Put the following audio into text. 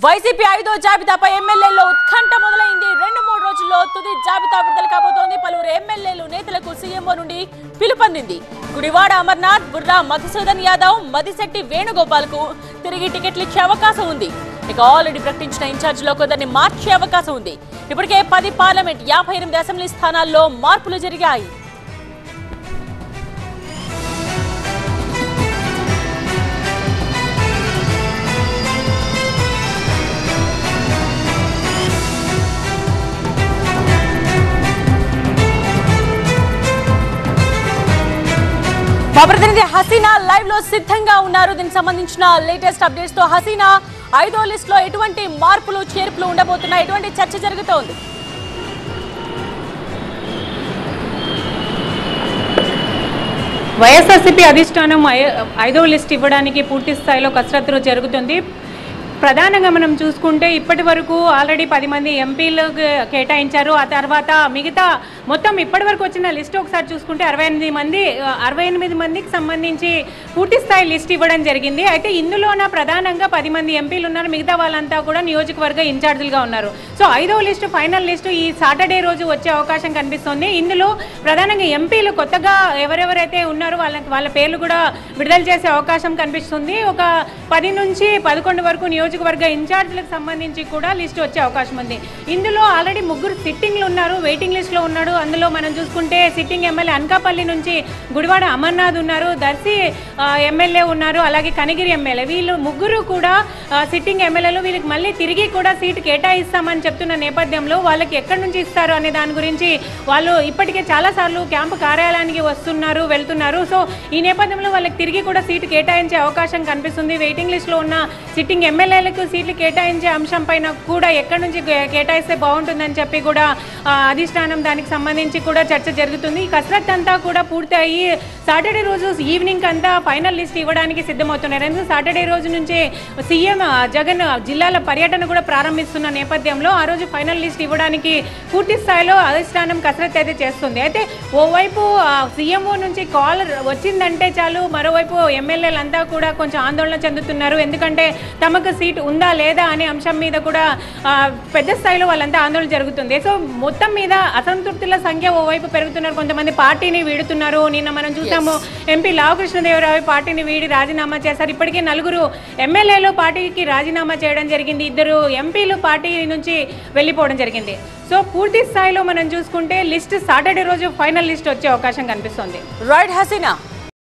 YCP 5వ జాబితాపై ఎమ్మెల్యేల్లో ఉత్కంఠ మొదలైంది. 2-3 రోజుల్లో తుది జాబితా విడుదల కాబోతోంది. పలువురు ఎమ్మెల్యేలు నేతలకు సీఎంఓ నుండి పిలుపొందింది. గుడివాడ అమర్నాథ్, బుర్రా మధుసూదన్ యాదవ్, మదిశెట్టి వేణుగోపాల్కు తిరిగి టికెట్లు ఇచ్చే అవకాశం ఉంది. ఇక ఆల్రెడీ ప్రకటించిన ఇన్ఛార్జిలో కొందరిని మార్చే అవకాశం ఉంది. ఇప్పటికే 10 పార్లమెంట్, 58 అసెంబ్లీ స్థానాల్లో మార్పులు జరిగాయి. మా ప్రతినిధి హసీనా లైవ్ లో సిద్ధంగా ఉన్నారు. దీనికి సంబంధించిన లేటెస్ట్ అప్డేట్స్ తో హసీనా, 5వ లిస్ట్ లో ఎటువంటి మార్పులు చేర్పులు ఉండబోతున్నాయి, ఎటువంటి చర్చ జరుగుతోంది? వైఎస్ఆర్సీపీ అధిష్టానం 5వ లిస్ట్ ఇవ్వడానికి పూర్తి స్థాయిలో కసరత్తు జరుగుతుంది. ప్రధానంగా మనం చూసుకుంటే ఇప్పటి వరకు ఆల్రెడీ 10 మంది ఎంపీలు కేటాయించారు. ఆ తర్వాత మిగతా మొత్తం ఇప్పటి వరకు వచ్చిన లిస్ట్ ఒకసారి చూసుకుంటే 68 మందికి సంబంధించి పూర్తి స్థాయి లిస్ట్ ఇవ్వడం జరిగింది. అయితే ఇందులోన ప్రధానంగా 10 మంది ఎంపీలు ఉన్నారు. మిగతా వాళ్ళంతా కూడా నియోజకవర్గ ఇన్ఛార్జీలుగా ఉన్నారు. సో 5వ లిస్టు, ఫైనల్ లిస్టు ఈ సాటర్డే రోజు వచ్చే అవకాశం కనిపిస్తుంది. ఇందులో ప్రధానంగా ఎంపీలు కొత్తగా ఎవరెవరైతే ఉన్నారో వాళ్ళ పేర్లు కూడా విడుదల చేసే అవకాశం కనిపిస్తుంది. ఒక 10 నుంచి 11 వరకు నియోజకవర్గ ఇన్ఛార్జీలకు సంబంధించి కూడా లిస్టు వచ్చే అవకాశం ఉంది. ఇందులో ఆల్రెడీ 3 సిట్టింగ్లు ఉన్నారు, వెయిటింగ్ లిస్ట్లో ఉన్నాడు. అందులో మనం చూసుకుంటే సిట్టింగ్ ఎమ్మెల్యే అనకాపల్లి నుంచి గుడివాడ అమర్నాథ్ ఉన్నారు, దర్శి ఎమ్మెల్యే ఉన్నారు, అలాగే కనిగిరి ఎమ్మెల్యే. వీళ్ళు 3 కూడా సిట్టింగ్ ఎమ్మెల్యేలు. వీళ్ళకి మళ్ళీ తిరిగి కూడా సీటు కేటాయిస్తామని చెప్తున్న నేపథ్యంలో వాళ్ళకి ఎక్కడి నుంచి ఇస్తారు అనే దాని గురించి వాళ్ళు ఇప్పటికే చాలాసార్లు క్యాంపు కార్యాలయానికి వస్తున్నారు, వెళ్తున్నారు. సో ఈ నేపథ్యంలో వాళ్ళకి తిరిగి కూడా సీటు కేటాయించే అవకాశం కనిపిస్తుంది. వెయిటింగ్ లిస్ట్లో ఉన్న సిట్టింగ్ ఎమ్మెల్యేలకు సీట్లు కేటాయించే అంశం పైన కూడా ఎక్కడి నుంచి కేటాయిస్తే బాగుంటుందని చెప్పి కూడా అధిష్టానం దానికి సంబంధించి కూడా చర్చ జరుగుతుంది. ఈ కసరత్ అంతా కూడా పూర్తి అయ్యి సాటర్డే రోజు ఈవినింగ్ అంతా ఫైనల్ లిస్ట్ ఇవ్వడానికి సిద్ధమవుతున్నారు. ఎందుకంటే సాటర్డే రోజు నుంచి సీఎం జగన్ జిల్లాల పర్యటన కూడా ప్రారంభిస్తున్న నేపథ్యంలో ఆ రోజు ఫైనల్ లిస్ట్ ఇవ్వడానికి పూర్తి స్థాయిలో అధిష్టానం కసరత్ అయితే చేస్తుంది. అయితే ఓవైపు సీఎంఓ నుంచి కాల్ వచ్చిందంటే చాలు, మరోవైపు ఎమ్మెల్యేలంతా కూడా కొంచెం ఆందోళన చెందుతున్నారు. ఎందుకంటే తమకు సీటు ఉందా లేదా అనే అంశం మీద కూడా పెద్ద స్థాయిలో వాళ్ళంతా ఆందోళన జరుగుతుంది. సో మొత్తం మీద అసంతృప్తుల సంఖ్య ఓవైపు పెరుగుతున్నారు, కొంతమంది పార్టీని వీడుతున్నారు. నిన్న మనం చూసాము ఎంపీ లావు కృష్ణదేవరావు పార్టీని వీడి రాజీనామా చేశారు. ఇప్పటికే 4 ఎమ్మెల్యేలు పార్టీకి రాజీనామా చేయడం జరిగింది, 2 ఎంపీలు పార్టీ నుంచి వెళ్ళిపోవడం జరిగింది. సో పూర్తి స్థాయిలో మనం చూసుకుంటే లిస్ట్ సాటర్డే రోజు ఫైనల్ లిస్ట్ వచ్చే అవకాశం కనిపిస్తుంది. రైట్ హసీనా.